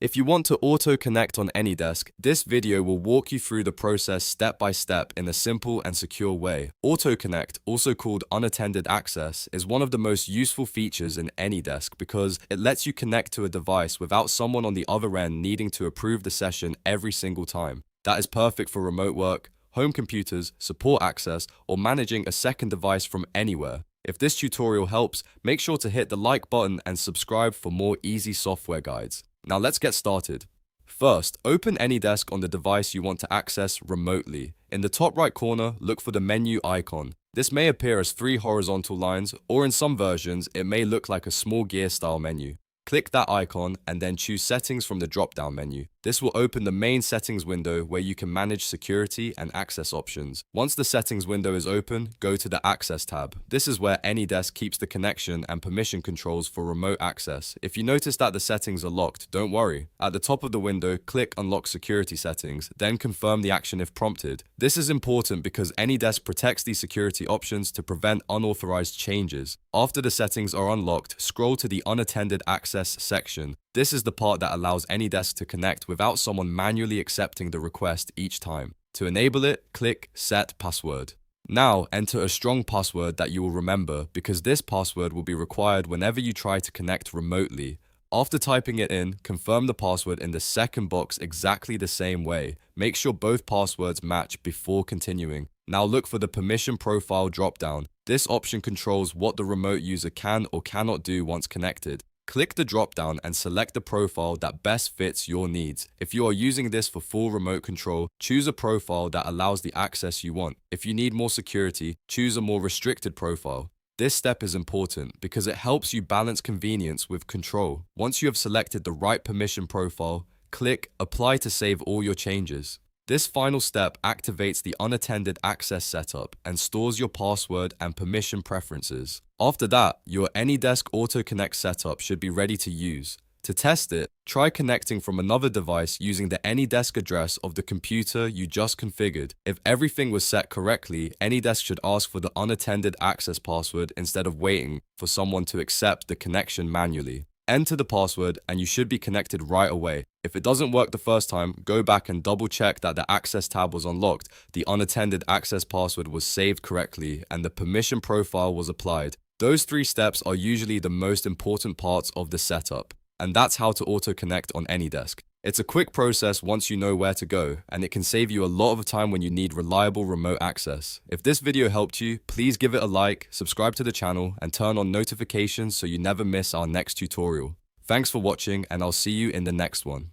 If you want to auto-connect on AnyDesk, this video will walk you through the process step by step in a simple and secure way. Auto-connect, also called unattended access, is one of the most useful features in AnyDesk because it lets you connect to a device without someone on the other end needing to approve the session every single time. That is perfect for remote work, home computers, support access, or managing a second device from anywhere. If this tutorial helps, make sure to hit the like button and subscribe for more easy software guides. Now let's get started. First, open AnyDesk on the device you want to access remotely. In the top right corner, look for the menu icon. This may appear as 3 horizontal lines, or in some versions, it may look like a small gear style menu. Click that icon and then choose Settings from the drop-down menu. This will open the main settings window where you can manage security and access options. Once the settings window is open, go to the Access tab. This is where AnyDesk keeps the connection and permission controls for remote access. If you notice that the settings are locked, don't worry. At the top of the window, click Unlock Security Settings, then confirm the action if prompted. This is important because AnyDesk protects these security options to prevent unauthorized changes. After the settings are unlocked, scroll to the Unattended Access section. This is the part that allows AnyDesk to connect without someone manually accepting the request each time. To enable it, click Set Password. Now, enter a strong password that you will remember because this password will be required whenever you try to connect remotely. After typing it in, confirm the password in the second box exactly the same way. Make sure both passwords match before continuing. Now look for the Permission Profile dropdown. This option controls what the remote user can or cannot do once connected. Click the drop-down and select the profile that best fits your needs. If you are using this for full remote control, choose a profile that allows the access you want. If you need more security, choose a more restricted profile. This step is important because it helps you balance convenience with control. Once you have selected the right permission profile, click Apply to save all your changes. This final step activates the unattended access setup and stores your password and permission preferences. After that, your AnyDesk Auto Connect setup should be ready to use. To test it, try connecting from another device using the AnyDesk address of the computer you just configured. If everything was set correctly, AnyDesk should ask for the unattended access password instead of waiting for someone to accept the connection manually. Enter the password and you should be connected right away. If it doesn't work the first time, go back and double check that the access tab was unlocked, the unattended access password was saved correctly, and the permission profile was applied. Those 3 steps are usually the most important parts of the setup. And that's how to auto-connect on AnyDesk. It's a quick process once you know where to go, and it can save you a lot of time when you need reliable remote access. If this video helped you, please give it a like, subscribe to the channel, and turn on notifications so you never miss our next tutorial. Thanks for watching, and I'll see you in the next one.